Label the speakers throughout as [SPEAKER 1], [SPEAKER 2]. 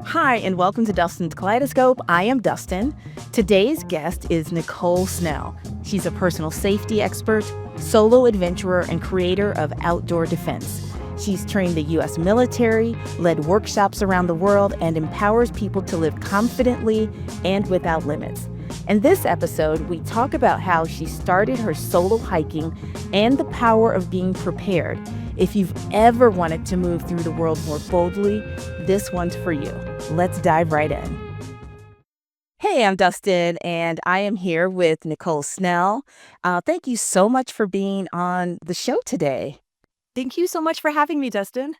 [SPEAKER 1] Hi, and welcome to Dustin's Kaleidoscope. I am Dustin. Today's guest is Nicole Snell. She's a personal safety expert, solo adventurer, and creator of Outdoor Defense. She's trained the U.S. military, led workshops around the world, and empowers people to live confidently and without limits. In this episode, we talk about how she started her solo hiking and the power of being prepared. If you've ever wanted to move through the world more boldly, this one's for you. Let's dive right in. Hey, I'm Dustin, and I am here with Nicole Snell. Thank you so much for being on the show today.
[SPEAKER 2] Thank you so much for having me, Dustin.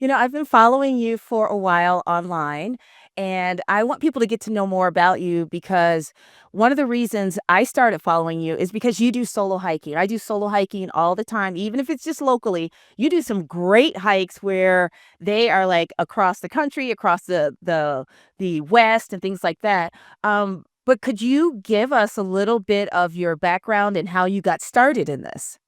[SPEAKER 1] I've been following you for a while online, and I want people to get to know more about you because one of the reasons I started following you is because you do solo hiking. I do solo hiking all the time, even if it's just locally. You do some great hikes where they are like across the country, across the West and things like that. But could you give us a little bit of your background and how you got started in this?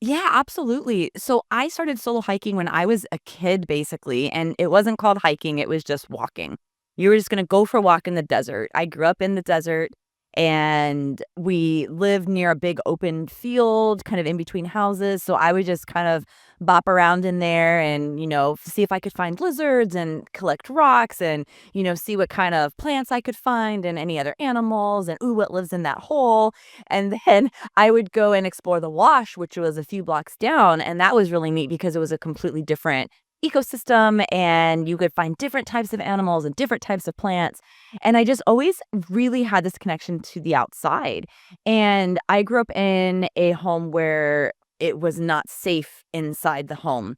[SPEAKER 2] Yeah, absolutely. So I started solo hiking when I was a kid, basically, and it wasn't called hiking, it was just walking. You were just going to go for a walk in the desert. I grew up in the desert and we lived near a big open field, kind of in between houses. So I would just kind of bop around in there and, see if I could find lizards and collect rocks and, see what kind of plants I could find and any other animals and, ooh, what lives in that hole. And then I would go and explore the wash, which was a few blocks down. And that was really neat because it was a completely different ecosystem and you could find different types of animals and different types of plants. And I just always really had this connection to the outside. And I grew up in a home where it was not safe inside the home.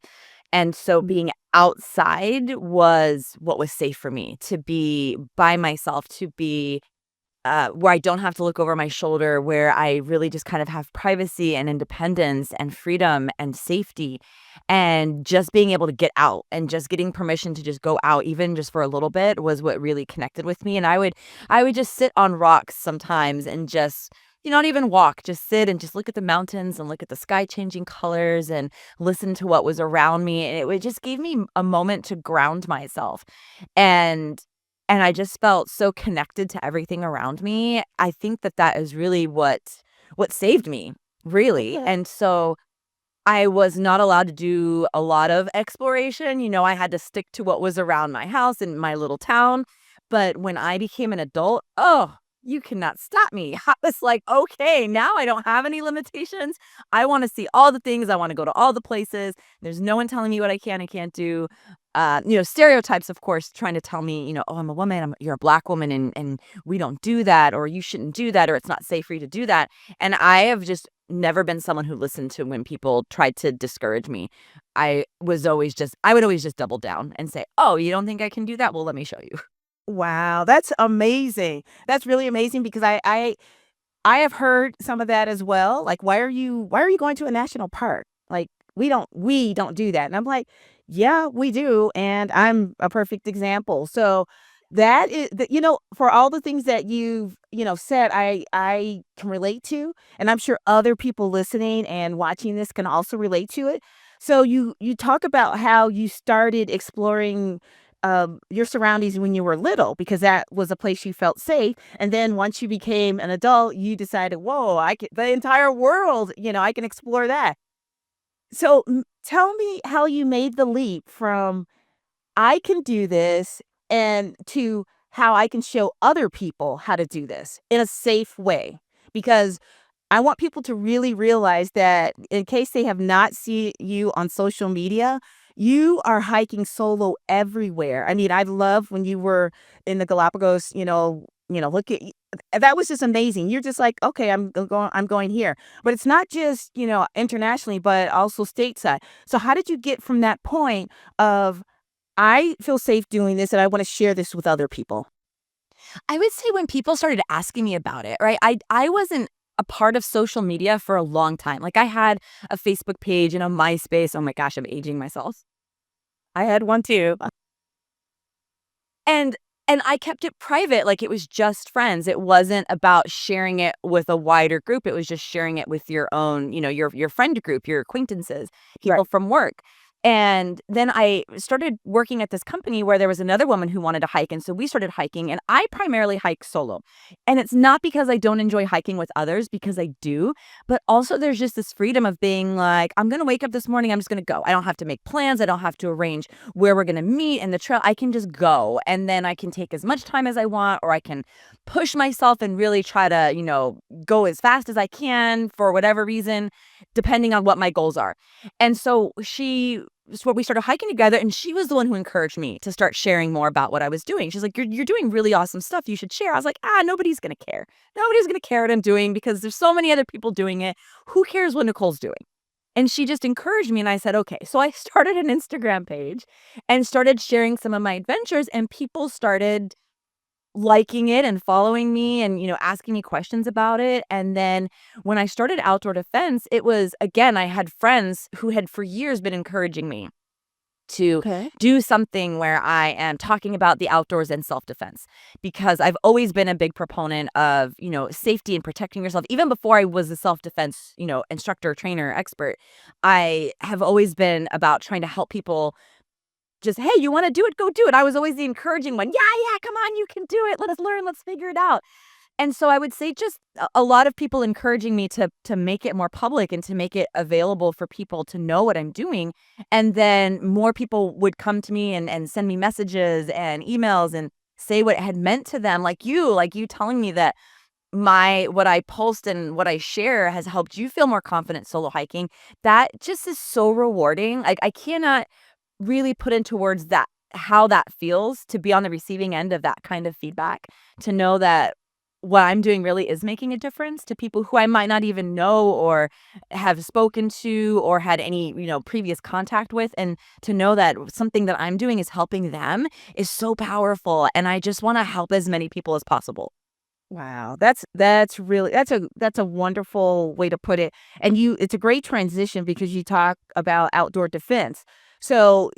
[SPEAKER 2] And so being outside was what was safe for me, to be by myself, to be where I don't have to look over my shoulder, where I really just kind of have privacy and independence and freedom and safety, and just being able to get out and just getting permission to just go out, even just for a little bit, was what really connected with me. And I would just sit on rocks sometimes and just, not even walk, just sit and just look at the mountains and look at the sky changing colors and listen to what was around me. And it just gave me a moment to ground myself. And I just felt so connected to everything around me. I think that is really what saved me, really.
[SPEAKER 1] Yeah.
[SPEAKER 2] And so I was not allowed to do a lot of exploration. I had to stick to what was around my house in my little town. But when I became an adult, oh, you cannot stop me. I was like, okay, now I don't have any limitations. I want to see all the things. I want to go to all the places. There's no one telling me what I can and can't do. Stereotypes, of course, trying to tell me, oh, I'm a woman, you're a Black woman, and we don't do that, or you shouldn't do that, or it's not safe for you to do that. And I have just never been someone who listened to when people tried to discourage me. I would always just double down and say, oh, you don't think I can do that? Well, let me show you.
[SPEAKER 1] Wow, that's amazing. That's really amazing because I have heard some of that as well. Like, why are you going to a national park? Like, we don't do that. And I'm like, yeah, we do. And I'm a perfect example. So that is for all the things that you've, said, I can relate to. And I'm sure other people listening and watching this can also relate to it. So you talk about how you started exploring your surroundings when you were little because that was a place you felt safe. And then once you became an adult, you decided, whoa, the entire world, I can explore that. So tell me how you made the leap from I can do this and to how I can show other people how to do this in a safe way. Because I want people to really realize that in case they have not seen you on social media, you are hiking solo everywhere. I mean, I love when you were in the Galapagos, look at that was just amazing. You're just like, okay, I'm going here. But it's not just, internationally, but also stateside. So how did you get from that point of I feel safe doing this and I want to share this with other people?
[SPEAKER 2] I would say when people started asking me about it, right? I wasn't a part of social media for a long time. Like I had a Facebook page and a MySpace. Oh my gosh, I'm aging myself.
[SPEAKER 1] I had one too.
[SPEAKER 2] And I kept it private, like it was just friends. It wasn't about sharing it with a wider group. It was just sharing it with your own, your friend group, your acquaintances,
[SPEAKER 1] Right.
[SPEAKER 2] people from work. And then I started working at this company where there was another woman who wanted to hike. And so we started hiking, and I primarily hike solo. And it's not because I don't enjoy hiking with others, because I do, but also there's just this freedom of being like, I'm going to wake up this morning, I'm just going to go. I don't have to make plans. I don't have to arrange where we're going to meet and the trail. I can just go. And then I can take as much time as I want, or I can push myself and really try to, go as fast as I can for whatever reason, depending on what my goals are. And so we started hiking together, and she was the one who encouraged me to start sharing more about what I was doing. She's like, you're doing really awesome stuff. You should share. I was like, nobody's going to care. Nobody's going to care what I'm doing because there's so many other people doing it. Who cares what Nicole's doing? And she just encouraged me, and I said, okay. So I started an Instagram page and started sharing some of my adventures, and people started liking it and following me and, asking me questions about it. And then when I started outdoor defense, it was, again, I had friends who had for years been encouraging me to
[SPEAKER 1] Okay.
[SPEAKER 2] do something where I am talking about the outdoors and self-defense, because I've always been a big proponent of, safety and protecting yourself. Even before I was a self-defense, instructor, trainer, expert, I have always been about trying to help people. Just, hey, you want to do it? Go do it. I was always the encouraging one. Yeah, yeah, come on, you can do it. Let us learn. Let's figure it out. And so I would say just a lot of people encouraging me to make it more public and to make it available for people to know what I'm doing. And then more people would come to me and send me messages and emails and say what it had meant to them, like you telling me that what I post and what I share has helped you feel more confident solo hiking. That just is so rewarding. Like, I cannot really put into words that how that feels to be on the receiving end of that kind of feedback, to know that what I'm doing really is making a difference to people who I might not even know or have spoken to or had any, previous contact with. And to know that something that I'm doing is helping them is so powerful. And I just want to help as many people as possible.
[SPEAKER 1] Wow, that's really that's a wonderful way to put it. And it's a great transition because you talk about outdoor defense. So,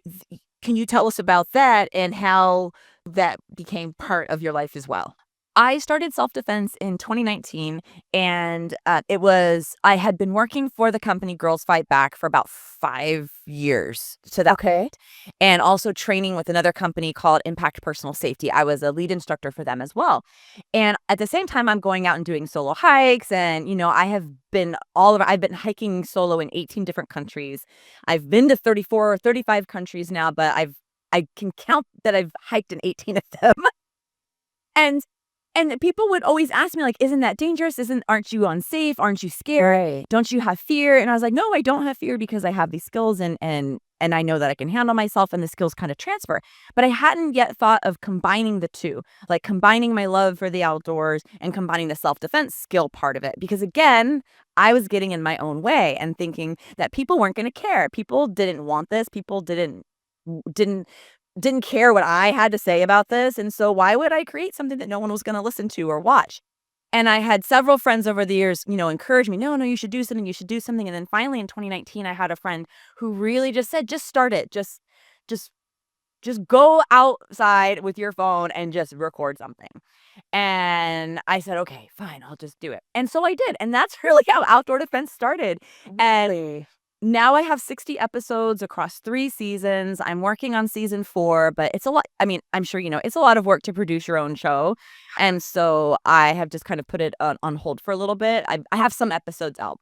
[SPEAKER 1] can you tell us about that and how that became part of your life as well?
[SPEAKER 2] I started self-defense in 2019, and I had been working for the company Girls Fight Back for about 5 years to that
[SPEAKER 1] Okay.
[SPEAKER 2] point, and also training with another company called Impact Personal Safety. I was a lead instructor for them as well. And at the same time, I'm going out and doing solo hikes, and, I've been hiking solo in 18 different countries. I've been to 34 or 35 countries now, but I can count that I've hiked in 18 of them. And people would always ask me, like, "Isn't that dangerous? Aren't you unsafe? Aren't you scared?
[SPEAKER 1] Right.
[SPEAKER 2] Don't you have fear?" And I was like, "No, I don't have fear because I have these skills, and I know that I can handle myself, and the skills kind of transfer." But I hadn't yet thought of combining the two, like combining my love for the outdoors and combining the self-defense skill part of it. Because again, I was getting in my own way and thinking that people weren't going to care. People didn't want this. People didn't care what I had to say about this, and so why would I create something that no one was gonna listen to or watch? And I had several friends over the years, encourage me, "No, no, you should do something," and then finally in 2019, I had a friend who really just said, "Just start it. Just just go outside with your phone and just record something." And I said, "Okay, fine, I'll just do it." And so I did, and that's really how Outdoor Defense started. And
[SPEAKER 1] Really?
[SPEAKER 2] now I have 60 episodes across 3 seasons. I'm working on season 4, but it's a lot. I mean, I'm sure it's a lot of work to produce your own show. And so I have just kind of put it on hold for a little bit. I have some episodes out,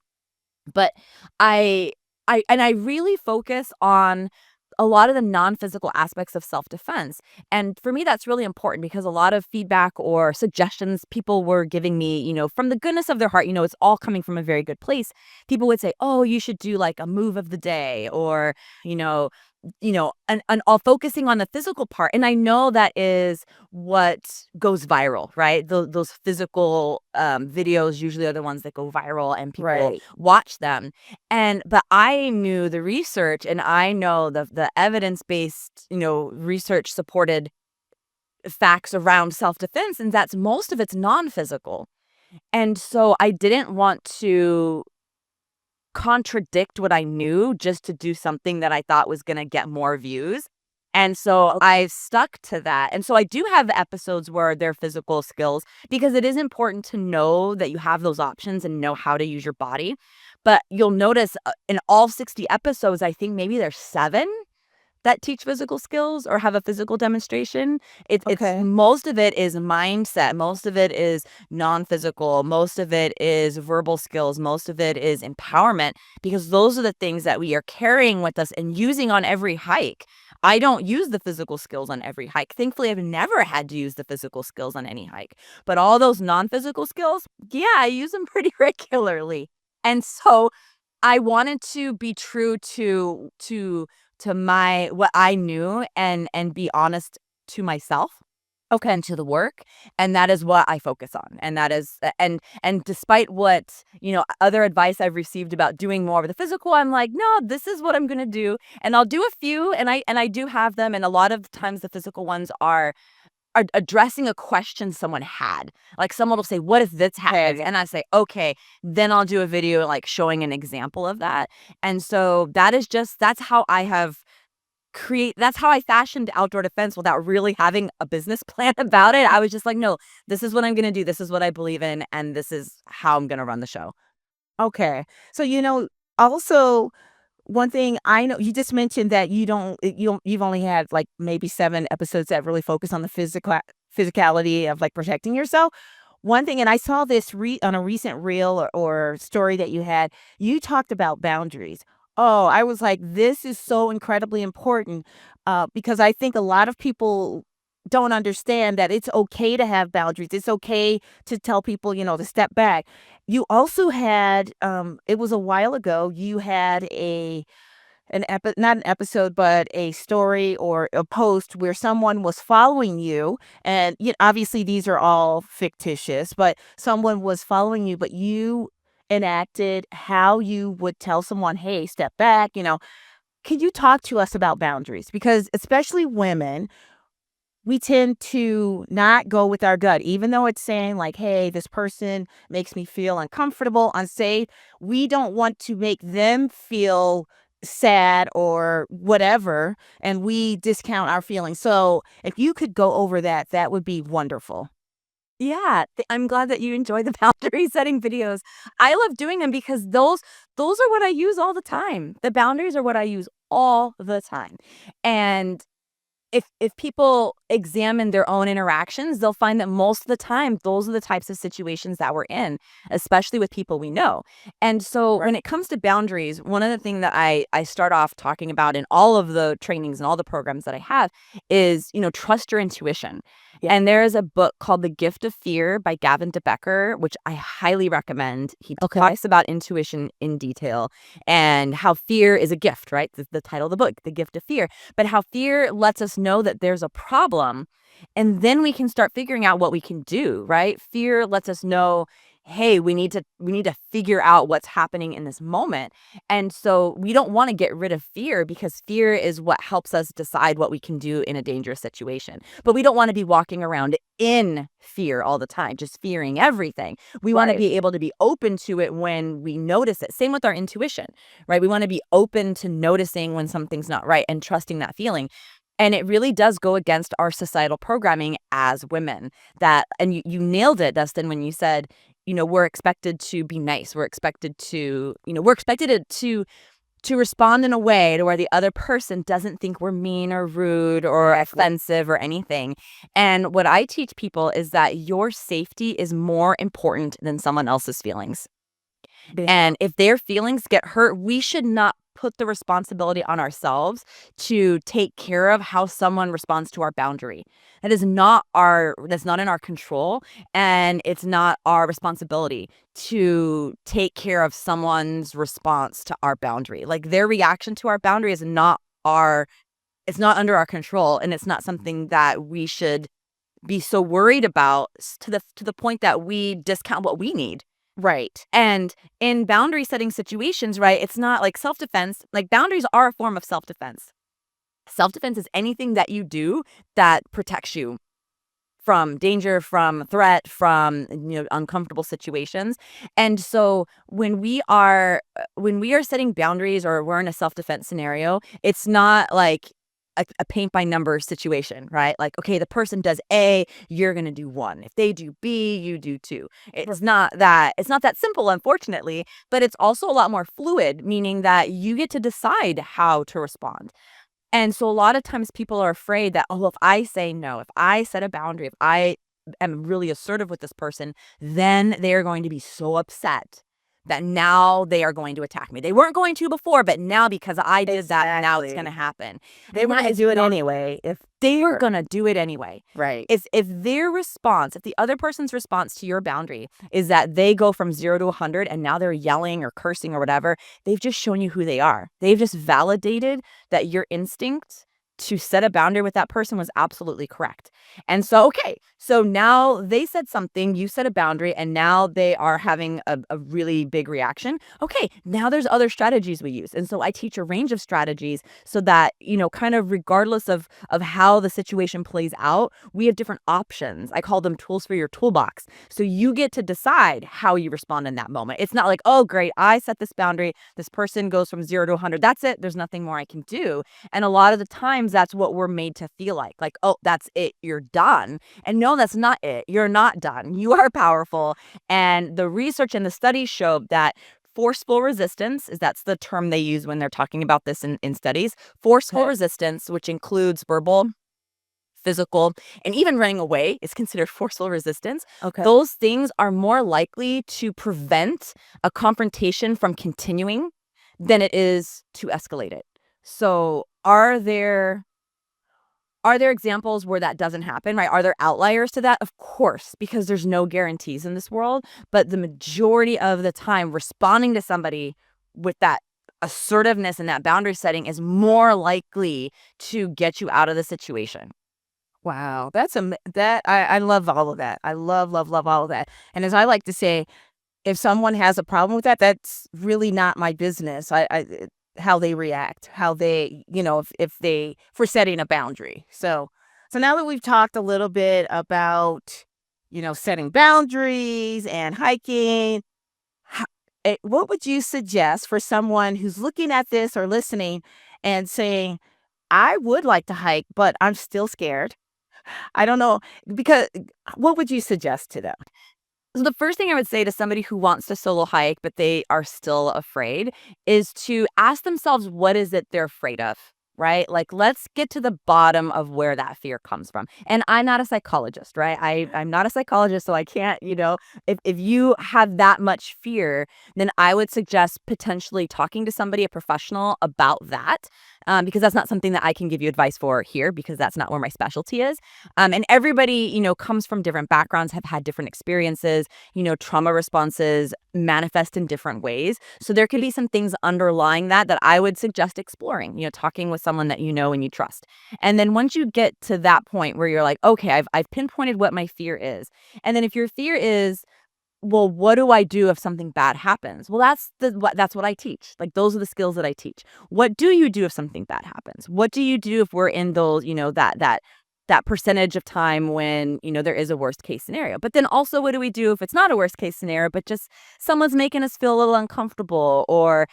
[SPEAKER 2] but I I really focus on a lot of the non-physical aspects of self-defense. And for me, that's really important because a lot of feedback or suggestions people were giving me, from the goodness of their heart, it's all coming from a very good place. People would say, "Oh, you should do like a move of the day," or, you know, and all focusing on the physical part. And I know that is what goes viral, right? Those physical videos usually are the ones that go viral and people
[SPEAKER 1] Right.
[SPEAKER 2] watch them. But I knew the research, and I know the evidence-based, research supported facts around self-defense, and that's most of it's non-physical. And so I didn't want to contradict what I knew just to do something that I thought was gonna get more views. And so I stuck to that. And so I do have episodes where they're physical skills because it is important to know that you have those options and know how to use your body. But you'll notice in all 60 episodes, I think maybe there's 7 that teach physical skills or have a physical demonstration. It's
[SPEAKER 1] Okay.
[SPEAKER 2] most of it is mindset, most of it is non-physical, most of it is verbal skills, most of it is empowerment, because those are the things that we are carrying with us and using on every hike. I don't use the physical skills on every hike. Thankfully, I've never had to use the physical skills on any hike. But all those non-physical skills, yeah, I use them pretty regularly. And so I wanted to be true to my what I knew and be honest to myself
[SPEAKER 1] Okay.
[SPEAKER 2] and to the work, and that is what I focus on, and that is and despite what, other advice I've received about doing more of the physical, I'm like, "No, this is what I'm gonna do," and I'll do a few, and I do have them, and a lot of times the physical ones are addressing a question someone had. Like, someone will say, "What if this happens?"
[SPEAKER 1] Okay.
[SPEAKER 2] And I say, "Okay." Then I'll do a video, like, showing an example of that. And so that's how that's how I fashioned outdoor defense without really having a business plan about it. I was just like, "No, this is what I'm gonna do. This is what I believe in, and this is how I'm gonna run the show."
[SPEAKER 1] Okay. So, also one thing I know, you just mentioned that you've only had like maybe 7 episodes that really focus on the physicality of like protecting yourself. One thing, and I saw this on a recent reel or story that you had, you talked about boundaries. Oh, I was like, this is so incredibly important, because I think a lot of people don't understand that it's okay to have boundaries. It's okay to tell people, to step back. You also had, it was a while ago, you had not an episode, but a story or a post where someone was following you, and obviously these are all fictitious, but someone was following you, but you enacted how you would tell someone, hey, step back. Can you talk to us about boundaries? Because especially women, we tend to not go with our gut, even though it's saying like, hey, this person makes me feel uncomfortable, unsafe. We don't want to make them feel sad or whatever, and we discount our feelings. So if you could go over that, that would be wonderful.
[SPEAKER 2] Yeah, I'm glad that you enjoy the boundary setting videos. I love doing them because those are what I use all the time. The boundaries are what I use all the time. And if people examine their own interactions, they'll find that most of the time, those are the types of situations that we're in, especially with people we know. And so
[SPEAKER 1] Right.
[SPEAKER 2] when it comes to boundaries, one of the things that I start off talking about in all of the trainings and all the programs that I have is, trust your intuition.
[SPEAKER 1] Yeah.
[SPEAKER 2] And there is a book called The Gift of Fear by Gavin DeBecker, which I highly recommend. He
[SPEAKER 1] Okay.
[SPEAKER 2] talks about intuition in detail and how fear is a gift, right? The title of the book, The Gift of Fear, but how fear lets us know that there's a problem, and then we can start figuring out what we can do, right? Fear lets us know, hey, we need to figure out what's happening in this moment. And so we don't want to get rid of fear because fear is what helps us decide what we can do in a dangerous situation. But we don't want to be walking around in fear all the time, just fearing everything. We want to
[SPEAKER 1] Right.
[SPEAKER 2] be able to be open to it when we notice it. Same with our intuition, right? We want to be open to noticing when something's not right and trusting that feeling. And it really does go against our societal programming as women. And you nailed it, Dustin, when you said, we're expected to be nice. We're expected to respond in a way to where the other person doesn't think we're mean or rude or
[SPEAKER 1] Exactly.
[SPEAKER 2] offensive or anything. And what I teach people is that your safety is more important than someone else's feelings.
[SPEAKER 1] Bingo.
[SPEAKER 2] And if their feelings get hurt, we should not put the responsibility on ourselves to take care of how someone responds to our boundary. That's not in our control, and it's not our responsibility to take care of someone's response to our boundary. Like, their reaction to our boundary is not our it's not under our control, and it's not something that we should be so worried about to the point that we discount what we need.
[SPEAKER 1] Right.
[SPEAKER 2] And in boundary setting situations, right, it's not like self-defense. Like, boundaries are a form of self-defense. Self-defense is anything that you do that protects you from danger, from threat, from, uncomfortable situations. And so when we are setting boundaries or we're in a self-defense scenario, it's not like a paint by numbers situation, right? Like, okay, the person does A, you're going to do 1. If they do B, you do 2. It's not that simple, unfortunately, but it's also a lot more fluid, meaning that you get to decide how to respond. And so a lot of times people are afraid that, oh, if I say no, if I set a boundary, if I am really assertive with this person, then they are going to be so upset that now they are going to attack me. They weren't going to before, but now because I did that, now it's going to
[SPEAKER 1] Exactly.
[SPEAKER 2] happen.
[SPEAKER 1] They
[SPEAKER 2] And
[SPEAKER 1] were
[SPEAKER 2] that
[SPEAKER 1] gonna
[SPEAKER 2] is
[SPEAKER 1] do it
[SPEAKER 2] not,
[SPEAKER 1] anyway if
[SPEAKER 2] they're
[SPEAKER 1] or
[SPEAKER 2] going to do it anyway.
[SPEAKER 1] right.
[SPEAKER 2] If their response, if the other person's response to your boundary is that they go from 0 to 100 and now they're yelling or cursing or whatever, they've just shown you who they are. They've just validated that your instinct to set a boundary with that person was absolutely correct. And so, okay, so now they said something, you set a boundary, and now they are having a really big reaction. Okay, now there's other strategies we use. And so I teach a range of strategies so that, kind of regardless of how the situation plays out, we have different options. I call them tools for your toolbox. So you get to decide how you respond in that moment. It's not like, oh, great, I set this boundary. This person goes from 0 to 100. That's it. There's nothing more I can do. And a lot of the times that's what we're made to feel like, oh, that's it. You're done. And no, that's not it. You're not done. You are powerful. And the research and the studies show that forceful resistance is that's the term they use when they're talking about this in studies. Forceful
[SPEAKER 1] Okay.
[SPEAKER 2] resistance, which includes verbal, physical, and even running away is considered forceful resistance.
[SPEAKER 1] Okay.
[SPEAKER 2] Those things are more likely to prevent a confrontation from continuing than it is to escalate it. So, are there examples where that doesn't happen, right? Are there outliers to that? Of course, because there's no guarantees in this world, but the majority of the time responding to somebody with that assertiveness and that boundary setting is more likely to get you out of the situation.
[SPEAKER 1] Wow, that's that I love all of that. I love, love, love all of that. And as I like to say, if someone has a problem with that, that's really not my business. How they react, how they, if they for setting a boundary. So now that we've talked a little bit about, setting boundaries and hiking, ho- what would you suggest for someone who's looking at this or listening and saying, I would like to hike, but I'm still scared. I don't know because what would you suggest to them?
[SPEAKER 2] So the first thing I would say to somebody who wants to solo hike, but they are still afraid, is to ask themselves, what is it they're afraid of? Right? Like, let's get to the bottom of where that fear comes from. And I'm not a psychologist, right? I'm not a psychologist, so I can't, if you have that much fear, then I would suggest potentially talking to somebody, a professional, about that, because that's not something that I can give you advice for here, because that's not where my specialty is. And everybody, comes from different backgrounds, have had different experiences, trauma responses manifest in different ways. So there could be some things underlying that I would suggest exploring, talking with someone that you know and you trust. And then once you get to that point where you're like, okay, I've pinpointed what my fear is. And then if your fear is, well, what do I do if something bad happens? Well, that's what I teach. Like, those are the skills that I teach. What do you do if something bad happens? What do you do if we're in those, that percentage of time when, there is a worst case scenario? But then also, what do we do if it's not a worst case scenario, but just someone's making us feel a little uncomfortable, or,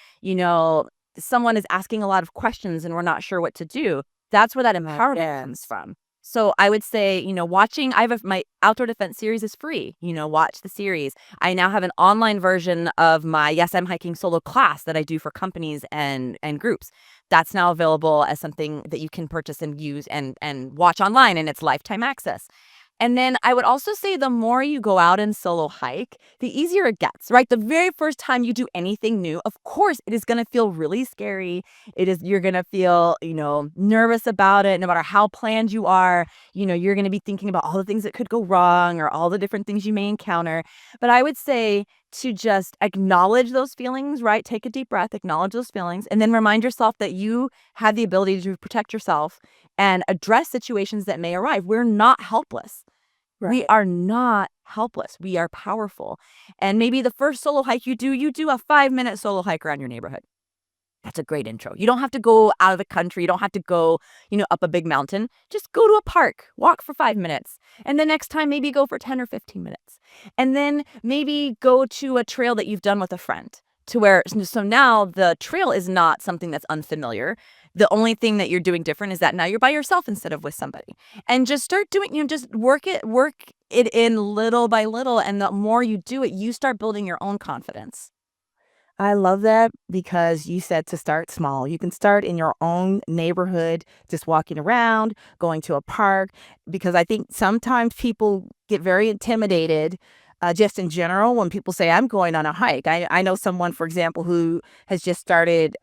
[SPEAKER 2] someone is asking a lot of questions and we're not sure what to do? That's where that empowerment
[SPEAKER 1] Yeah.
[SPEAKER 2] comes from. So I would say, watching, my outdoor defense series is free, watch the series. I now have an online version of my Yes, I'm Hiking solo class that I do for companies and groups. That's now available as something that you can purchase and use and watch online, and it's lifetime access. And then I would also say the more you go out and solo hike, the easier it gets, right? The very first time you do anything new, of course, it is going to feel really scary. You're going to feel, nervous about it, no matter how planned you are. You're going to be thinking about all the things that could go wrong or all the different things you may encounter. But I would say to just acknowledge those feelings, right? Take a deep breath, acknowledge those feelings, and then remind yourself that you have the ability to protect yourself and address situations that may arrive. We're not helpless. We
[SPEAKER 1] Right.
[SPEAKER 2] are not helpless. We are powerful. And maybe the first solo hike you do a 5-minute solo hike around your neighborhood. That's a great intro. You don't have to go out of the country. You don't have to go, up a big mountain. Just go to a park, walk for 5 minutes. And the next time, maybe go for 10 or 15 minutes. And then maybe go to a trail that you've done with a friend to where so now the trail is not something that's unfamiliar. The only thing that you're doing different is that now you're by yourself instead of with somebody. And just start doing, just work it in little by little. And the more you do it, you start building your own confidence.
[SPEAKER 1] I love that because you said to start small. You can start in your own neighborhood, just walking around, going to a park, because I think sometimes people get very intimidated just in general when people say, I'm going on a hike. I know someone, for example, who has just started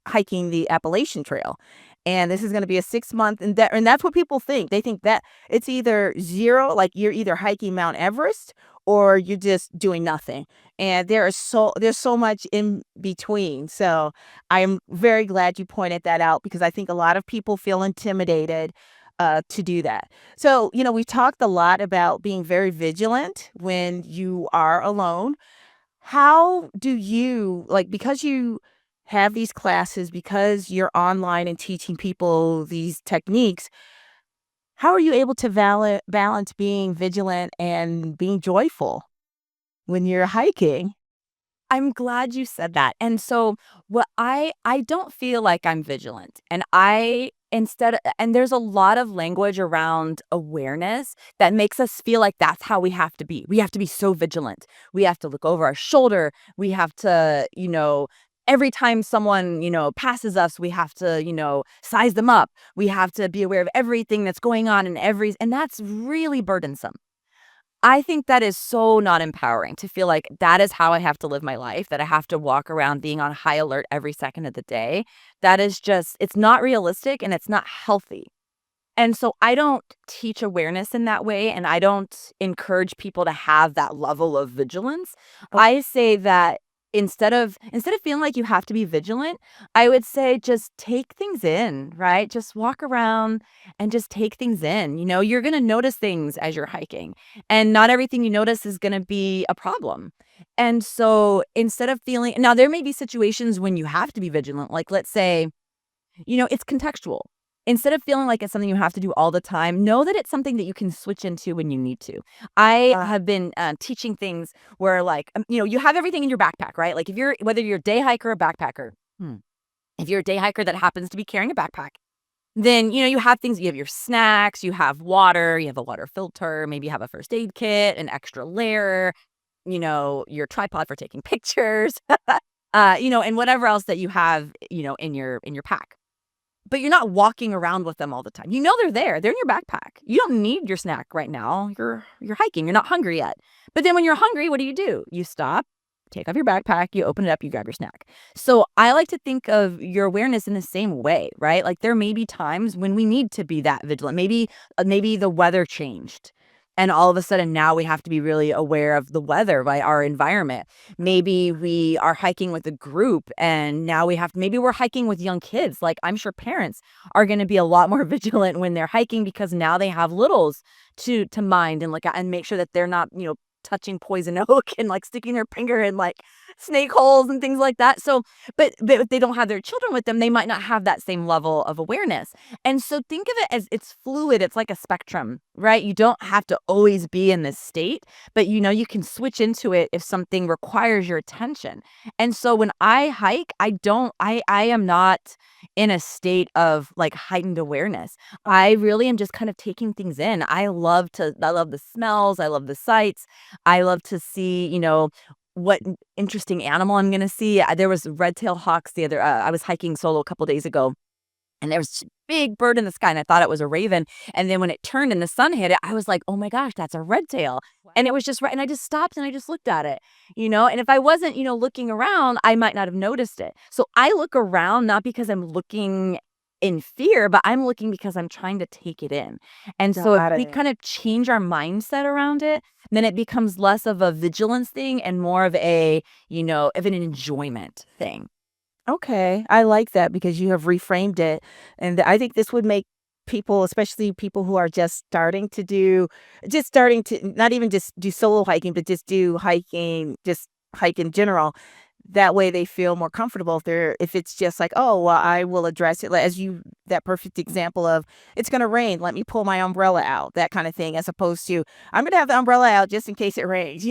[SPEAKER 1] hiking the Appalachian Trail. And this is going to be a 6 month, and that's what people think. They think that it's either zero, like you're either hiking Mount Everest or you're just doing nothing, and there's so much in between. So I'm very glad you pointed that out because I think a lot of people feel intimidated to do that. So, we talked a lot about being very vigilant when you are alone. How do you, like, because you have these classes, because you're online and teaching people these techniques, how are you able to balance being vigilant and being joyful when you're hiking?
[SPEAKER 2] I'm glad you said that. And so what I don't feel like I'm vigilant. And I instead and there's a lot of language around awareness that makes us feel like that's how we have to be. We have to be so vigilant. We have to look over our shoulder. We have to, every time someone, passes us, we have to, size them up. We have to be aware of everything that's going on and that's really burdensome. I think that is so not empowering to feel like that is how I have to live my life, that I have to walk around being on high alert every second of the day. That is just, it's not realistic and it's not healthy. And so I don't teach awareness in that way, and I don't encourage people to have that level of vigilance.
[SPEAKER 1] Oh,
[SPEAKER 2] I say that instead of feeling like you have to be vigilant, I would say just take things in, right? Just walk around and just take things in. You're going to notice things as you're hiking, and not everything you notice is going to be a problem. And so instead of feeling, now there may be situations when you have to be vigilant, like let's say it's contextual. Instead of feeling like it's something you have to do all the time, know that it's something that you can switch into when you need to. I
[SPEAKER 1] uh,
[SPEAKER 2] have been teaching things where, like, you have everything in your backpack, right? Like, whether you're a day hiker or backpacker, hmm. if you're a day hiker that happens to be carrying a backpack, then you have things. You have your snacks, you have water, you have a water filter, maybe you have a first aid kit, an extra layer, your tripod for taking pictures, and whatever else that you have, in your pack. But you're not walking around with them all the time. They're there. They're in your backpack. You don't need your snack right now. You're hiking. You're not hungry yet. But then when you're hungry, what do? You stop, take off your backpack, you open it up, you grab your snack. So I like to think of your awareness in the same way, right? Like there may be times when we need to be that vigilant. Maybe the weather changed. And all of a sudden now we have to be really aware of the weather, right? Our environment. Maybe we are hiking with a group and now maybe we're hiking with young kids. Like I'm sure parents are going to be a lot more vigilant when they're hiking because now they have littles to mind and look at and make sure that they're not, touching poison oak and like sticking their finger in like snake holes and things like that. So, but if they don't have their children with them, they might not have that same level of awareness. And so think of it as it's fluid. It's like a spectrum, right? You don't have to always be in this state, but you can switch into it if something requires your attention. And so when I hike, I am not in a state of like heightened awareness. I really am just kind of taking things in. I love the smells, I love the sights. I love to see, what interesting animal I'm gonna see. There was red-tailed hawks I was hiking solo a couple days ago, and there was this big bird in the sky, and I thought it was a raven, and then when it turned and the sun hit it, I was like, "Oh my gosh, that's a red tail." And it was just right and I just stopped and I just looked at it, and if I wasn't, looking around, I might not have noticed it. So I look around not because I'm looking in fear, but I'm looking because I'm trying to take it in. And so if
[SPEAKER 1] got
[SPEAKER 2] we
[SPEAKER 1] it.
[SPEAKER 2] kind of change our mindset around it, then it becomes less of a vigilance thing and more of of an enjoyment thing.
[SPEAKER 1] Okay, I like that because you have reframed it, and I think this would make people, especially people who are just starting to not even just do solo hiking, but just do hiking, just hike in general. That way, they feel more comfortable if it's just like, oh, well, I will address it, like, as you that perfect example of it's going to rain. Let me pull my umbrella out, that kind of thing, as opposed to I'm going to have the umbrella out just in case it rains.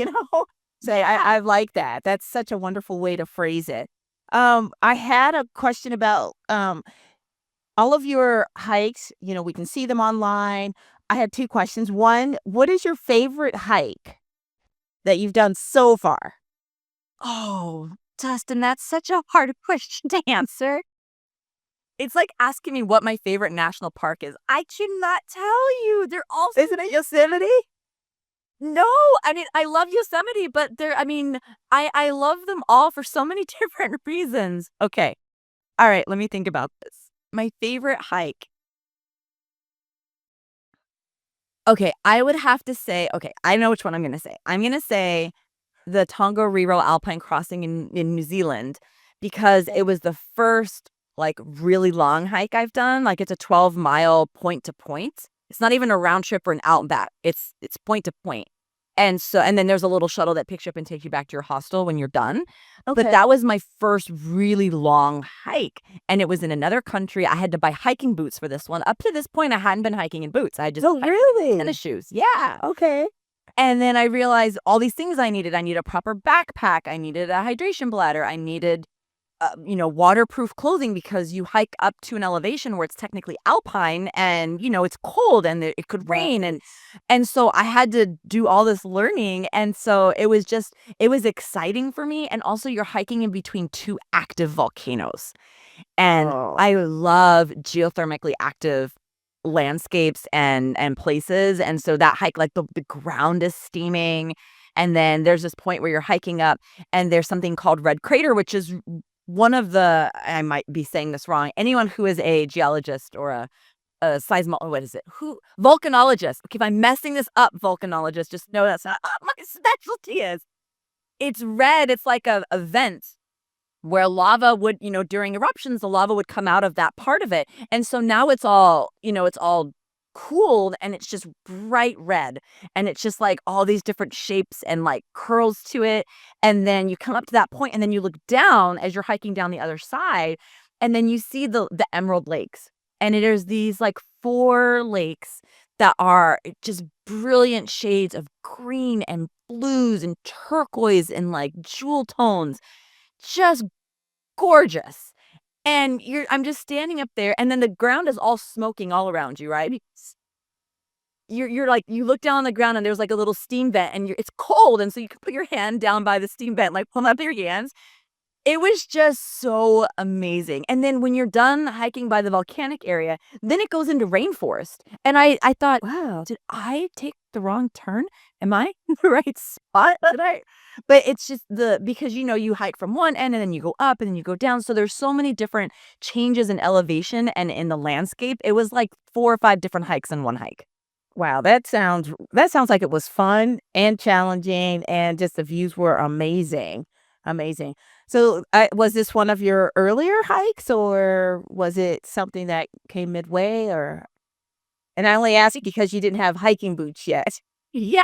[SPEAKER 1] Say,
[SPEAKER 2] Yeah.
[SPEAKER 1] I like that. That's such a wonderful way to phrase it. I had a question about, all of your hikes, we can see them online. I had 2 questions. 1, what is your favorite hike that you've done so far?
[SPEAKER 2] Oh, Dustin, that's such a hard question to answer. It's like asking me what my favorite national park is. I cannot tell you. They're all so.
[SPEAKER 1] Isn't it Yosemite?
[SPEAKER 2] No, I mean, I love Yosemite, but I love them all for so many different reasons. Okay. All right, let me think about this. My favorite hike. Okay, I would have to say, okay, I know which one I'm going to say. I'm going to say the Tongariro Alpine Crossing in New Zealand because it was the first, like, really long hike I've done. Like, it's a 12-mile point to point. It's not even a round trip or an out and back. It's point to point. And then there's a little shuttle that picks you up and takes you back to your hostel when you're done. But
[SPEAKER 1] Okay.
[SPEAKER 2] that was my first really long hike, and it was in another country. I had to buy hiking boots for this one. Up to this point, I hadn't been hiking in boots. I just
[SPEAKER 1] Oh,
[SPEAKER 2] hiked in
[SPEAKER 1] really?
[SPEAKER 2] tennis shoes. Yeah.
[SPEAKER 1] Okay.
[SPEAKER 2] And then I realized all these things I needed. I needed a proper backpack. I needed a hydration bladder. I needed, waterproof clothing because you hike up to an elevation where it's technically alpine and, it's cold and it could rain.
[SPEAKER 1] Right.
[SPEAKER 2] And so I had to do all this learning. And so it was exciting for me. And also you're hiking in between 2 active volcanoes. And
[SPEAKER 1] Oh.
[SPEAKER 2] I love geothermically active landscapes and places, and so that hike, like, the ground is steaming, and then there's this point where you're hiking up, and there's something called Red Crater, which is one of the I might be saying this wrong. Anyone who is a geologist or a seismo what is it? Who volcanologist. Okay, if I'm messing this up, volcanologist, just know that's not what my specialty is. It's red, it's like a vent where lava would, during eruptions, the lava would come out of that part of it. And so now it's all cooled and it's just bright red. And it's just like all these different shapes and like curls to it. And then you come up to that point and then you look down as you're hiking down the other side. And then you see the Emerald Lakes. And there's these like 4 lakes that are just brilliant shades of green and blues and turquoise and like jewel tones, just gorgeous. And I'm just standing up there, and then the ground is all smoking all around you, right? Because you're like you look down on the ground and there's like a little steam vent and it's cold, and so you can put your hand down by the steam vent, like pull up your hands. It was just so amazing, and then when you're done hiking by the volcanic area, then it goes into rainforest, and I thought,
[SPEAKER 1] Wow.
[SPEAKER 2] "Did I take the wrong turn? Am I in the right spot? Did I?" But it's just because, you hike from one end and then you go up and then you go down, so there's so many different changes in elevation and in the landscape. It was like 4 or 5 different hikes in one hike.
[SPEAKER 1] Wow, that sounds like it was fun and challenging, and just the views were amazing, amazing. So, was this one of your earlier hikes, or was it something that came midway, or? And I only ask because you didn't have hiking boots yet.
[SPEAKER 2] Yeah.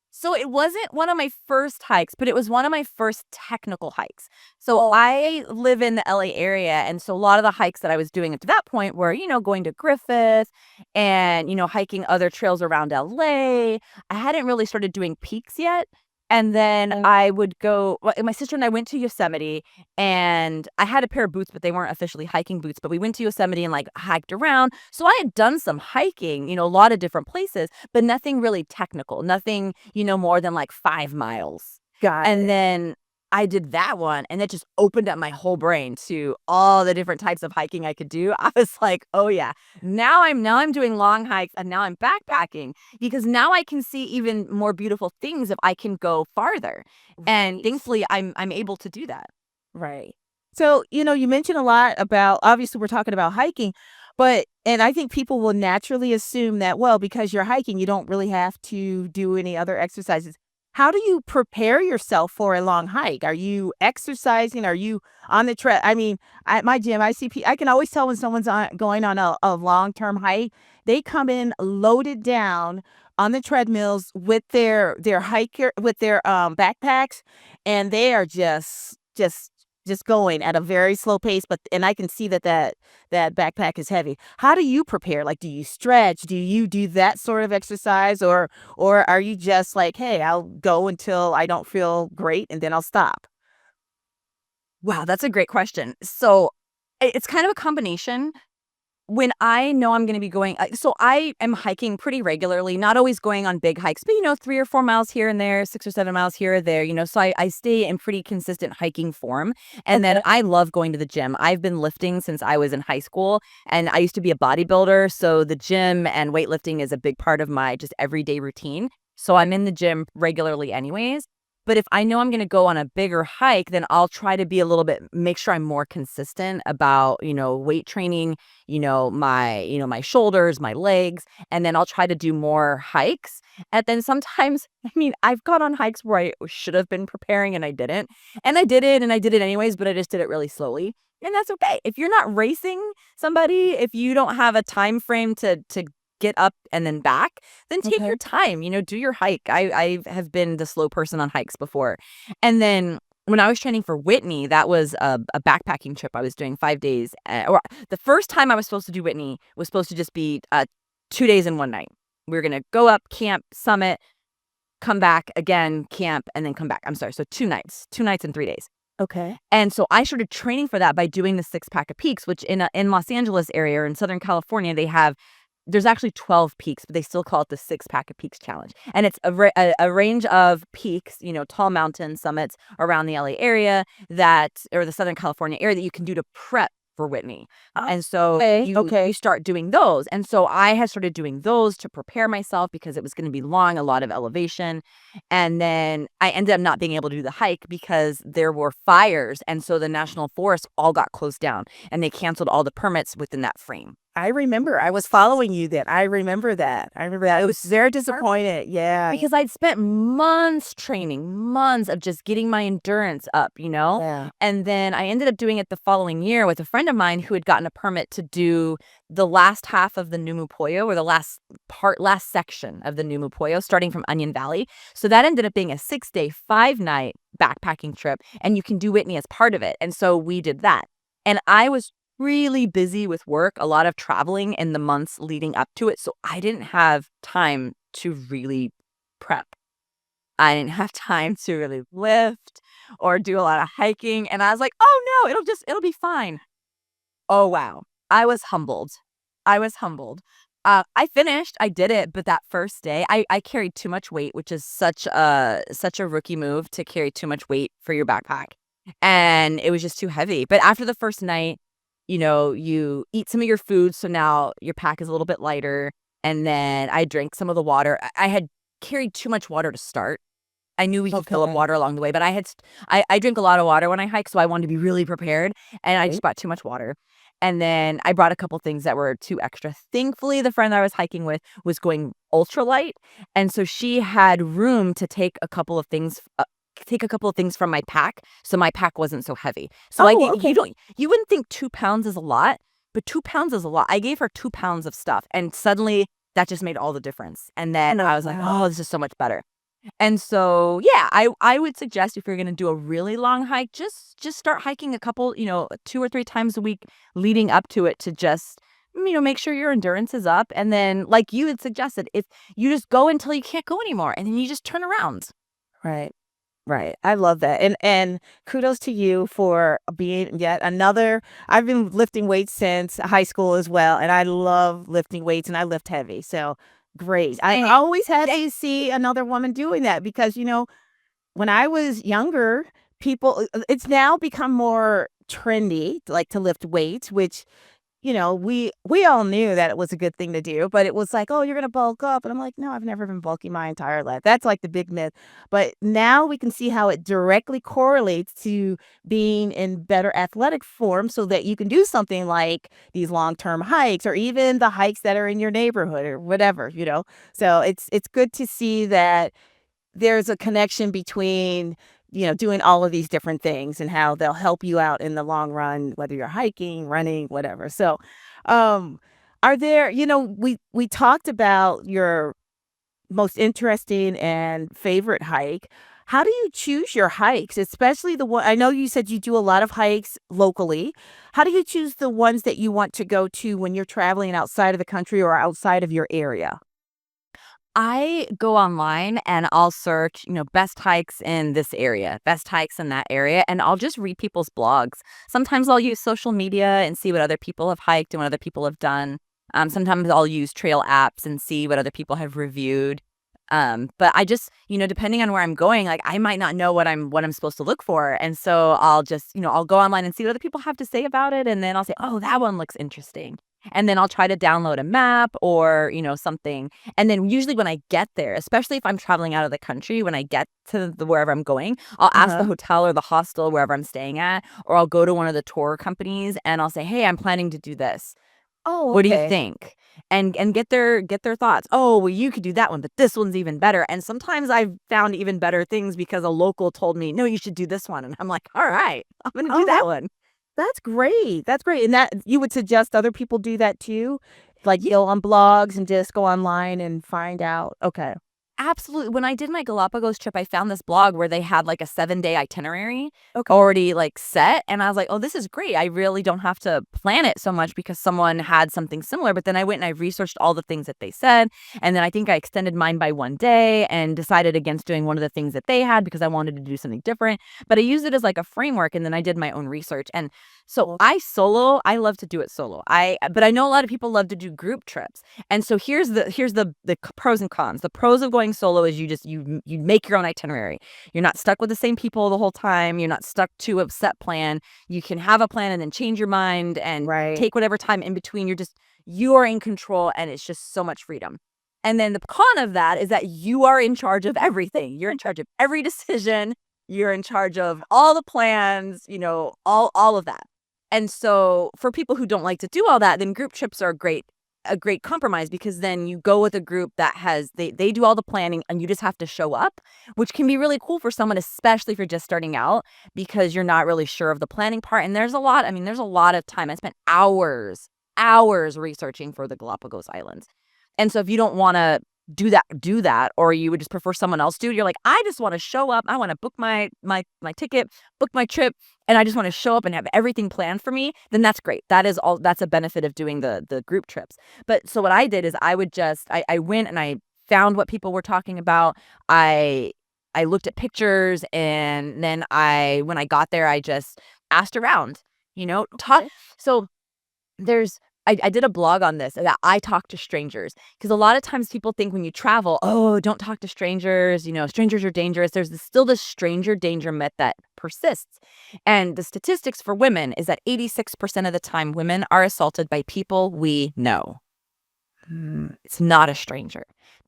[SPEAKER 2] So it wasn't one of my first hikes, but it was one of my first technical hikes. So I live in the LA area. And so a lot of the hikes that I was doing up to that point were, going to Griffith and, hiking other trails around LA. I hadn't really started doing peaks yet. And then I would go, my sister and I went to Yosemite and I had a pair of boots, but they weren't officially hiking boots. But we went to Yosemite and like hiked around. So I had done some hiking, a lot of different places, but nothing really technical, nothing, more than like 5 miles.
[SPEAKER 1] Got
[SPEAKER 2] And
[SPEAKER 1] it.
[SPEAKER 2] then I did that one and it just opened up my whole brain to all the different types of hiking I could do. I was like, "Oh yeah. Now I'm doing long hikes and now I'm backpacking because now I can see even more beautiful things if I can go farther." And
[SPEAKER 1] Right.
[SPEAKER 2] thankfully I'm able to do that.
[SPEAKER 1] Right. So, you mentioned a lot about, obviously we're talking about hiking, but and I think people will naturally assume that, well, because you're hiking, you don't really have to do any other exercises. How do you prepare yourself for a long hike? Are you exercising? Are you on the tread? I mean, at my gym, I can always tell when someone's going on a long-term hike. They come in loaded down on the treadmills with their hiker with their backpacks, and they are just just going at a very slow pace, but and I can see that that backpack is heavy. How do you prepare? Like, do you stretch? Do you do that sort of exercise, or are you just like, hey, I'll go until I don't feel great and then I'll stop?
[SPEAKER 2] Wow, that's a great question. So, it's kind of a combination. When I know I'm gonna be going so I am hiking pretty regularly, not always going on big hikes, but, 3 or 4 miles here and there, 6 or 7 miles here or there, so I stay in pretty consistent hiking form, and then
[SPEAKER 1] Okay.
[SPEAKER 2] I love going to the gym. I've been lifting since I was in high school, and I used to be a bodybuilder, so the gym and weightlifting is a big part of my just everyday routine, so I'm in the gym regularly anyways. But if I know I'm gonna go on a bigger hike, then I'll try to be a little bit make sure I'm more consistent about, weight training, my shoulders, my legs, and then I'll try to do more hikes. And then sometimes, I mean, I've gone on hikes where I should have been preparing and I didn't. And I did it anyways, but I just did it really slowly. And that's okay. If you're not racing somebody, if you don't have a time frame to get up and then back, then take your
[SPEAKER 1] Okay.
[SPEAKER 2] time, do your hike. I have been the slow person on hikes before. And then when I was training for Whitney, that was a backpacking trip I was doing 5 days, or the first time I was supposed to do Whitney was supposed to just be, 2 days and 1 night. We were gonna go up, camp, summit, come back again, camp, and then come back. I'm sorry, so 2 nights and 3 days.
[SPEAKER 1] Okay.
[SPEAKER 2] And so I started training for that by doing the 6 pack of peaks, which in Los Angeles area or in Southern California, there's actually 12 peaks, but they still call it the 6 pack of peaks challenge. And it's a range of peaks, tall mountain summits around the LA area or the Southern California area that you can do to prep for Whitney. And so
[SPEAKER 1] Okay.
[SPEAKER 2] you
[SPEAKER 1] Okay.
[SPEAKER 2] start doing those. And so I had started doing those to prepare myself because it was going to be long, a lot of elevation. And then I ended up not being able to do the hike because there were fires. And so the national forests all got closed down and they canceled all the permits within that frame.
[SPEAKER 1] I remember. I was following you then. I remember that. I remember that. I was very disappointed. Yeah.
[SPEAKER 2] Because I'd spent months training, months of just getting my endurance up,
[SPEAKER 1] Yeah.
[SPEAKER 2] And then I ended up doing it the following year with a friend of mine who had gotten a permit to do the last half of the Numupoyo or the last section of the Numupoyo, starting from Onion Valley. So that ended up being a 6-day, 5-night backpacking trip, and you can do Whitney as part of it. And so we did that. And I was really busy with work, a lot of traveling in the months leading up to it. So I didn't have time to really prep. I didn't have time to really lift or do a lot of hiking. And I was like, oh no, it'll be fine. Oh wow. I was humbled. I was humbled. I finished, I did it, but that first day I carried too much weight, which is such a rookie move to carry too much weight for your backpack. And it was just too heavy. But after the first night, you eat some of your food, so now your pack is a little bit lighter. And then I drank some of the water. I had carried too much water to start. I knew we could fill up
[SPEAKER 1] Okay.
[SPEAKER 2] water along the way, but I drink a lot of water when I hike, so I wanted to be really prepared, and I just
[SPEAKER 1] Right.
[SPEAKER 2] brought too much water. And then I brought a couple things that were too extra. Thankfully, the friend that I was hiking with was going ultralight, and so she had room to take a couple of things from my pack, so my pack wasn't so heavy. So I
[SPEAKER 1] Oh,
[SPEAKER 2] gave
[SPEAKER 1] okay.
[SPEAKER 2] you wouldn't think 2 pounds is a lot, but 2 pounds is a lot. I gave her 2 pounds of stuff, and suddenly that just made all the difference. And then
[SPEAKER 1] Oh,
[SPEAKER 2] I was like,
[SPEAKER 1] wow.
[SPEAKER 2] "Oh, this is so much better." And so, yeah, I would suggest if you're gonna do a really long hike, just start hiking a couple, 2 or 3 times a week leading up to it to just, make sure your endurance is up. And then, like you had suggested, if you just go until you can't go anymore, and then you just turn around.
[SPEAKER 1] Right. Right. I love that. And kudos to you for being yet another. I've been lifting weights since high school as well, and I love lifting weights and I lift heavy. So great. I
[SPEAKER 2] And
[SPEAKER 1] always had to see another woman doing that because, when I was younger, it's now become more trendy, like to lift weights, which we all knew that it was a good thing to do, but it was like, "Oh, you're gonna bulk up." And I'm like, "No, I've never been bulky my entire life." That's like the big myth. But now we can see how it directly correlates to being in better athletic form so that you can do something like these long-term hikes or even the hikes that are in your neighborhood or whatever. So it's good to see that there's a connection between, doing all of these different things and how they'll help you out in the long run, whether you're hiking, running, whatever. So, um, are there, we talked about your most interesting and favorite hike. How do you choose your hikes, especially the one I know you said you do a lot of hikes locally. How do you choose the ones that you want to go to when you're traveling outside of the country or outside of your area?
[SPEAKER 2] I go online and I'll search, best hikes in this area, best hikes in that area, and I'll just read people's blogs. Sometimes I'll use social media and see what other people have hiked and what other people have done. Sometimes I'll use trail apps and see what other people have reviewed. But I just, depending on where I'm going, like I might not know what I'm supposed to look for. And so I'll just, I'll go online and see what other people have to say about it. And then I'll say, oh, that one looks interesting. And then I'll try to download a map or, something. And then usually when I get there, especially if I'm traveling out of the country, when I get to the wherever I'm going, I'll ask the
[SPEAKER 1] Uh-huh.
[SPEAKER 2] hotel or the hostel wherever I'm staying at, or I'll go to one of the tour companies and I'll say, "Hey, I'm planning to do this.
[SPEAKER 1] Oh,
[SPEAKER 2] What do you
[SPEAKER 1] okay.
[SPEAKER 2] think?" And get their thoughts. "Oh, well, you could do that one, but this one's even better." And sometimes I've found even better things because a local told me, "No, you should do this one." And I'm like, "All right, I'm gonna do
[SPEAKER 1] Oh,
[SPEAKER 2] that one."
[SPEAKER 1] that's great. That's great. And that you would suggest other people do that too? Like go on blogs and just go online and find out. Okay.
[SPEAKER 2] Absolutely. When I did my Galapagos trip, I found this blog where they had like a 7-day itinerary
[SPEAKER 1] Okay.
[SPEAKER 2] already like set. And I was like, oh, this is great. I really don't have to plan it so much because someone had something similar. But then I went and I researched all the things that they said. And then I think I extended mine by one day and decided against doing one of the things that they had because I wanted to do something different. But I used it as like a framework and then I did my own research. And so
[SPEAKER 1] Well,
[SPEAKER 2] I love to do it solo. But I know a lot of people love to do group trips. And so here's the pros and cons. The pros of going solo is you make your own itinerary. You're not stuck with the same people the whole time. You're not stuck to a set plan. You can have a plan and then change your mind and
[SPEAKER 1] right.
[SPEAKER 2] take whatever time in between. You are in control and it's just so much freedom. And then the con of that is that you are in charge of everything. You're in charge of every decision. You're in charge of all the plans, all of that. And so for people who don't like to do all that, then group trips are a great compromise because then you go with a group that has they do all the planning and you just have to show up, which can be really cool for someone, especially if you're just starting out because you're not really sure of the planning part. And there's a lot of time. I spent hours researching for the Galapagos Islands. And so if you don't want to do that, or you would just prefer someone else do it, you're like, I just want to show up. I want to book my ticket, book my trip, and I just want to show up and have everything planned for me, then that's great. That's a benefit of doing the group trips. But so what I did is I went and I found what people were talking about. I looked at pictures and then when I got there, I just asked around, talk.
[SPEAKER 1] Okay.
[SPEAKER 2] So there's I did a blog on this that I talk to strangers because a lot of times people think when you travel, oh, don't talk to strangers, strangers are dangerous. There's still this stranger danger myth that persists. And the statistics for women is that 86% of the time women are assaulted by people we know.
[SPEAKER 1] Mm,
[SPEAKER 2] It's not a stranger.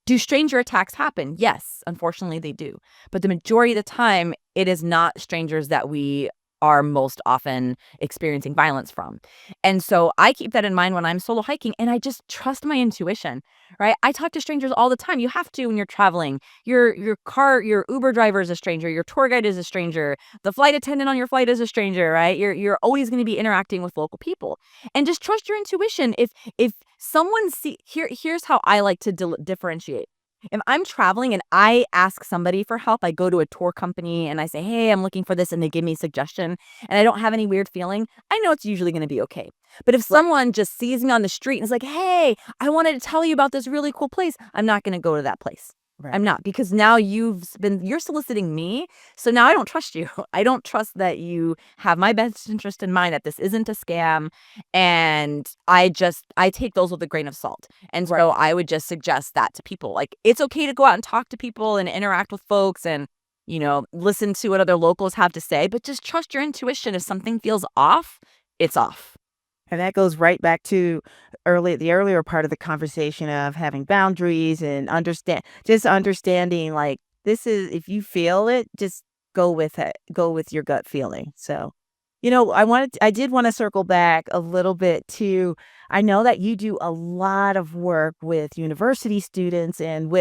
[SPEAKER 2] Do stranger attacks happen? Yes, unfortunately they do. But the majority of the time, it is not strangers that we are most often experiencing violence from. And so I keep that in mind when I'm solo hiking and I just trust my intuition, right? I talk to strangers all the time. You have to when you're traveling. Your Uber driver is a stranger, your tour guide is a stranger, the flight attendant on your flight is a stranger, right? You're always going to be interacting with local people. And just trust your intuition. If someone here's how I like to differentiate. If I'm traveling and I ask somebody for help, I go to a tour company and I say, "Hey, I'm looking for this," and they give me a suggestion, and I don't have any weird feeling, I know it's usually going to be okay. But if
[SPEAKER 1] right.
[SPEAKER 2] someone just sees me on the street and is like, "Hey, I wanted to tell you about this really cool place," I'm not going to go to that place.
[SPEAKER 1] Right.
[SPEAKER 2] I'm not because now you're soliciting me. So now I don't trust you. I don't trust that you have my best interest in mind, that this isn't a scam. And I take those with a grain of salt. And
[SPEAKER 1] Right.
[SPEAKER 2] so I would just suggest that to people. Like it's okay to go out and talk to people and interact with folks and, listen to what other locals have to say, but just trust your intuition. If something feels off, it's off.
[SPEAKER 1] And that goes right back to the earlier part of the conversation of having boundaries and understanding like this is if you feel it, just go with it. Go with your gut feeling. So I did wanna circle back a little bit to I know that you do a lot of work with university students and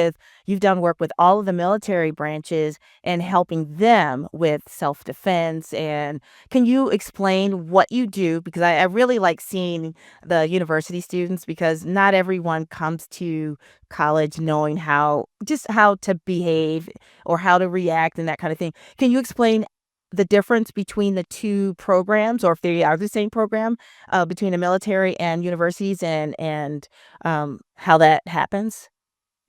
[SPEAKER 1] you've done work with all of the military branches and helping them with self-defense, and can you explain what you do? Because I really like seeing the university students because not everyone comes to college knowing how to behave or how to react and that kind of thing. Can you explain the difference between the 2 programs, or if they are the same program, between the military and universities and how that happens?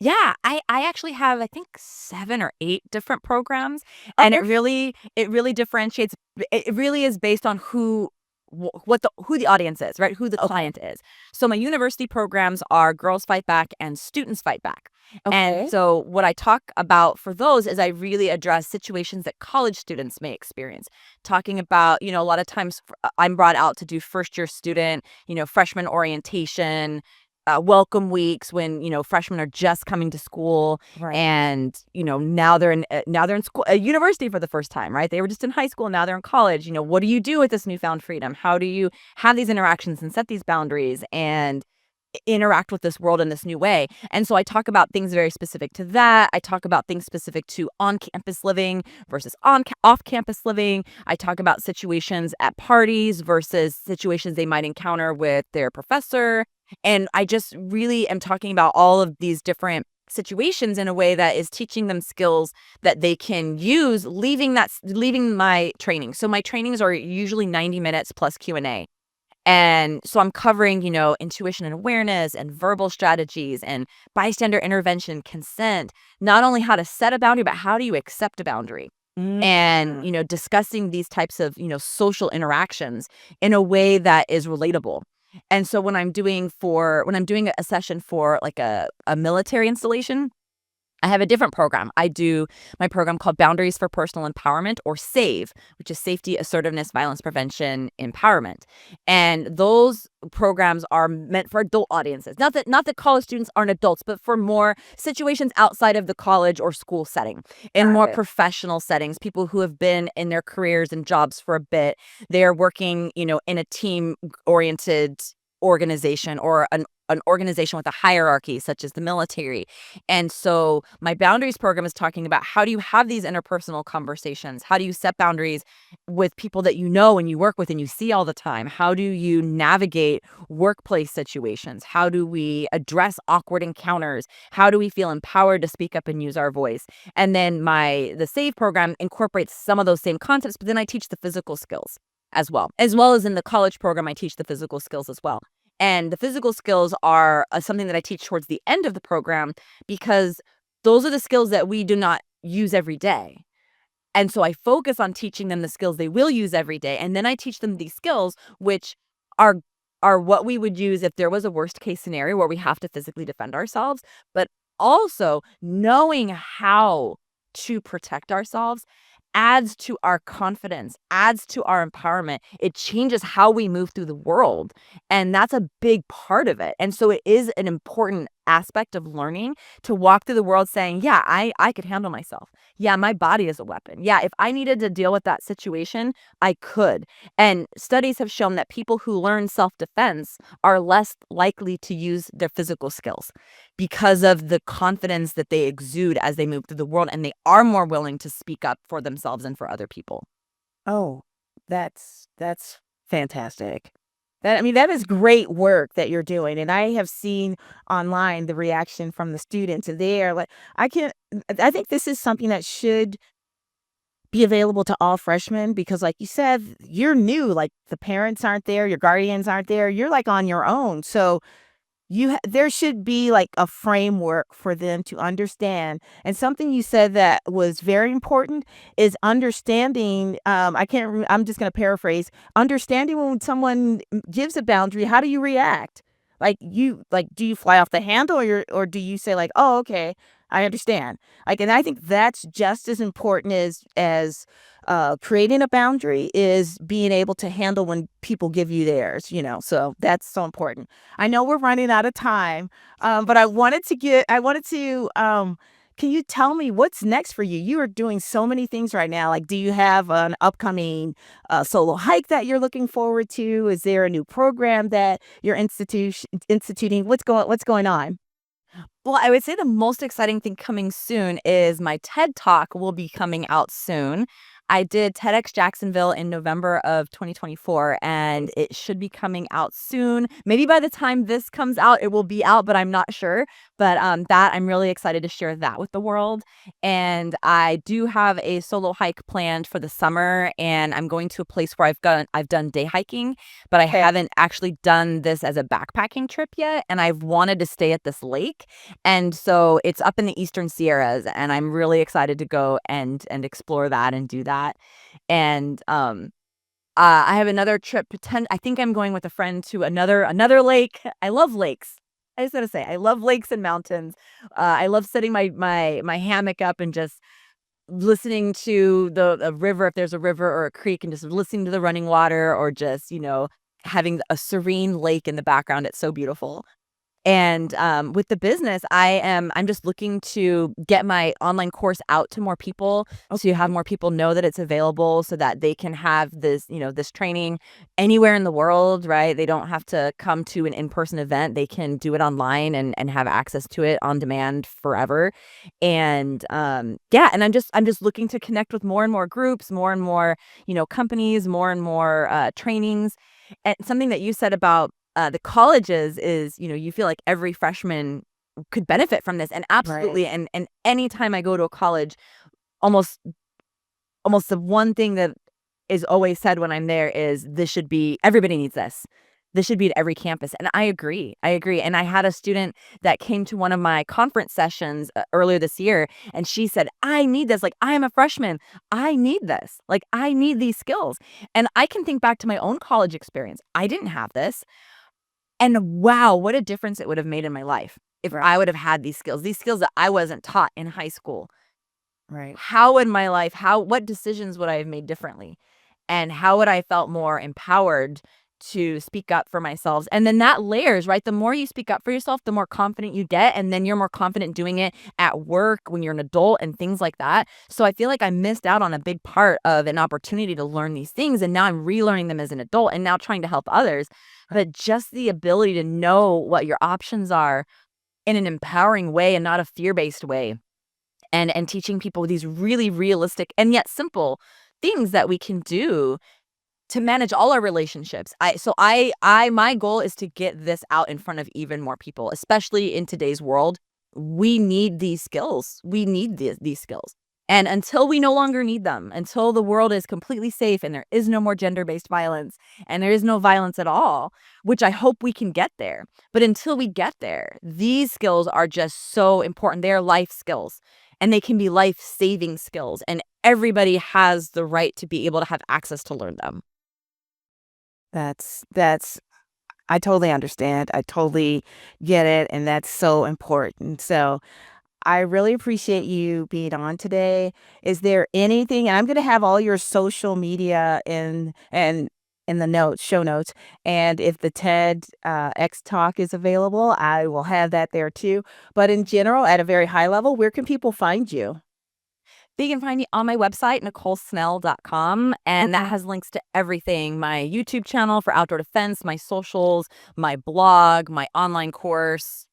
[SPEAKER 2] Yeah, I actually have, I think, 7 or 8 different programs, and
[SPEAKER 1] Okay.
[SPEAKER 2] it really differentiates it really is based on who the audience is, right? Who the
[SPEAKER 1] Okay.
[SPEAKER 2] client is. So my university programs are Girls Fight Back and Students Fight Back. And
[SPEAKER 1] Okay.
[SPEAKER 2] so what I talk about for those is I really address situations that college students may experience. Talking about, a lot of times I'm brought out to do first year student, freshman orientation, welcome weeks when freshmen are just coming to school,
[SPEAKER 1] Right.
[SPEAKER 2] and now they're in school, university for the first time, right? They were just in high school, now they're in college. What do you do with this newfound freedom? How do you have these interactions and set these boundaries and interact with this world in this new way? And so I talk about things very specific to that. I talk about things specific to on-campus living versus off-campus living. I talk about situations at parties versus situations they might encounter with their professor. And I just really am talking about all of these different situations in a way that is teaching them skills that they can use leaving my training. So my trainings are usually 90 minutes plus Q&A. And so I'm covering, intuition and awareness and verbal strategies and bystander intervention, consent, not only how to set a boundary, but how do you accept a boundary? And,
[SPEAKER 1] Mm.
[SPEAKER 2] discussing these types of, social interactions in a way that is relatable. And so when I'm doing a session for like a military installation, I have a different program. I do my program called Boundaries for Personal Empowerment, or SAVE, which is Safety, Assertiveness, Violence Prevention, Empowerment. And those programs are meant for adult audiences. Not that college students aren't adults, but for more situations outside of the college or school setting, in
[SPEAKER 1] Got
[SPEAKER 2] more
[SPEAKER 1] it.
[SPEAKER 2] professional settings, people who have been in their careers and jobs for a bit. They're working, in a team oriented organization, or an organization with a hierarchy such as the military. And so my boundaries program is talking about how do you have these interpersonal conversations? How do you set boundaries with people that you know and you work with and you see all the time? How do you navigate workplace situations? How do we address awkward encounters? How do we feel empowered to speak up and use our voice? And then the SAVE program incorporates some of those same concepts, but then I teach the physical skills as well. As well as in the college program, I teach the physical skills as well. And the physical skills are something that I teach towards the end of the program, because those are the skills that we do not use every day. And so I focus on teaching them the skills they will use every day. And then I teach them these skills, which are what we would use if there was a worst case scenario where we have to physically defend ourselves, but also knowing how to protect ourselves adds to our confidence, adds to our empowerment. It changes how we move through the world. And that's a big part of it. And so it is an important aspect of learning to walk through the world saying, yeah, I could handle myself. Yeah, my body is a weapon. Yeah, if I needed to deal with that situation, I could. And studies have shown that people who learn self defense are less likely to use their physical skills because of the confidence that they exude as they move through the world, and they are more willing to speak up for themselves and for other people.
[SPEAKER 1] Oh, that's fantastic. That is great work that you're doing, and I have seen online the reaction from the students, and they are like, I think this is something that should be available to all freshmen because, like you said, you're new, like, the parents aren't there, your guardians aren't there, you're, like, on your own, so there should be, like, a framework for them to understand, and something you said that was very important is understanding, I can't re I'm just gonna paraphrase, understanding when someone gives a boundary, how do you react? Do you fly off the handle, or do you say, like, "Oh, okay, I understand." Like, and I think that's just as important as creating a boundary is being able to handle when people give you theirs, so that's so important. I know we're running out of time, but I wanted to can you tell me what's next for you? You are doing so many things right now. Like, do you have an upcoming solo hike that you're looking forward to? Is there a new program that you're instituting? What's going on?
[SPEAKER 2] Well, I would say the most exciting thing coming soon is my TED Talk will be coming out soon. I did TEDx Jacksonville in November of 2024, and it should be coming out soon. Maybe by the time this comes out, it will be out, but I'm not sure. But that I'm really excited to share that with the world. And I do have a solo hike planned for the summer, and I'm going to a place where I've done day hiking, but I
[SPEAKER 1] Okay.
[SPEAKER 2] haven't actually done this as a backpacking trip yet. And I've wanted to stay at this lake. And so it's up in the Eastern Sierras, and I'm really excited to go and explore that and do that. And I have another trip. I think I'm going with a friend to another lake. I love lakes. I just gotta say, I love lakes and mountains. I love setting my hammock up and just listening to the river, if there's a river or a creek, and just listening to the running water, or just having a serene lake in the background. It's so beautiful. And, with the business, I'm just looking to get my online course out to more people, to have
[SPEAKER 1] Okay.
[SPEAKER 2] more people know that it's available so that they can have this training anywhere in the world, right? They don't have to come to an in-person event. They can do it online and have access to it on demand forever. And, yeah, and I'm just looking to connect with more and more groups, more and more, companies, more and more, trainings. And something that you said about the colleges is, you feel like every freshman could benefit from this, and
[SPEAKER 1] Right.
[SPEAKER 2] absolutely, and anytime I go to a college, almost almost the one thing that is always said when I'm there is, "This should be everybody needs this. This should be at every campus," and I agree, and I had a student that came to one of my conference sessions, earlier this year, and she said, "I need this, like, I am a freshman. I need this. Like, I need these skills," and I can think back to my own college experience. I didn't have this. And wow, what a difference it would have made in my life if
[SPEAKER 1] Right.
[SPEAKER 2] I would have had these skills that I wasn't taught in high school.
[SPEAKER 1] Right.
[SPEAKER 2] How in my life, what decisions would I have made differently? And how would I have felt more empowered to speak up for myself? And then that layers, right? The more you speak up for yourself, the more confident you get. And then you're more confident doing it at work when you're an adult and things like that. So I feel like I missed out on a big part of an opportunity to learn these things. And now I'm relearning them as an adult and now trying to help others. But just the ability to know what your options are in an empowering way and not a fear-based way, and teaching people these really realistic and yet simple things that we can do to manage all our relationships. I my goal is to get this out in front of even more people, especially in today's world. We need these skills. We need these skills. And until we no longer need them, until the world is completely safe and there is no more gender-based violence and there is no violence at all, which I hope we can get there. But until we get there, these skills are just so important. They are life skills, and they can be life-saving skills, and everybody has the right to be able to have access to learn them.
[SPEAKER 1] That's I totally understand. I totally get it, and that's so important. So, I really appreciate you being on today. Is there anything, and I'm gonna have all your social media in the notes, show notes, and if the TED X talk is available, I will have that there too. But in general, at a very high level, where can people find you?
[SPEAKER 2] They can find me on my website, NicoleSnell.com, and that has links to everything: my YouTube channel for outdoor defense, my socials, my blog, my online course.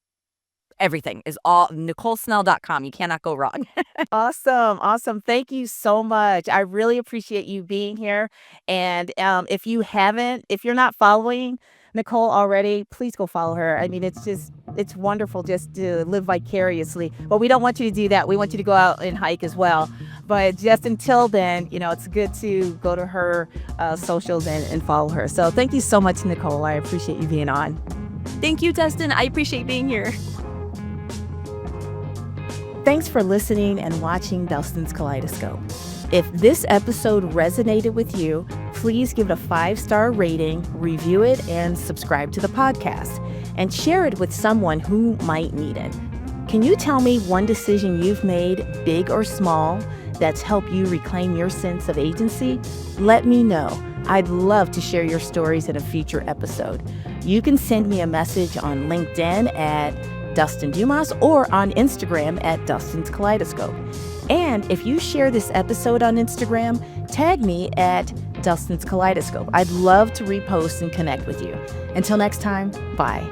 [SPEAKER 2] Everything is all NicoleSnell.com. You cannot go wrong.
[SPEAKER 1] Awesome, awesome. Thank you so much. I really appreciate you being here. And if you're not following Nicole already, please go follow her. I mean, it's wonderful just to live vicariously. But we don't want you to do that. We want you to go out and hike as well. But just until then, it's good to go to her socials and follow her. So thank you so much, Nicole. I appreciate you being on.
[SPEAKER 2] Thank you, Dustin. I appreciate being here.
[SPEAKER 1] Thanks for listening and watching Dustin's Kaleidoscope. If this episode resonated with you, please give it a 5-star rating, review it, and subscribe to the podcast. And share it with someone who might need it. Can you tell me one decision you've made, big or small, that's helped you reclaim your sense of agency? Let me know. I'd love to share your stories in a future episode. You can send me a message on LinkedIn at Dustin Dumas or on Instagram at Dustin's Kaleidoscope. And if you share this episode on Instagram, tag me at Dustin's Kaleidoscope. I'd love to repost and connect with you. Until next time, bye.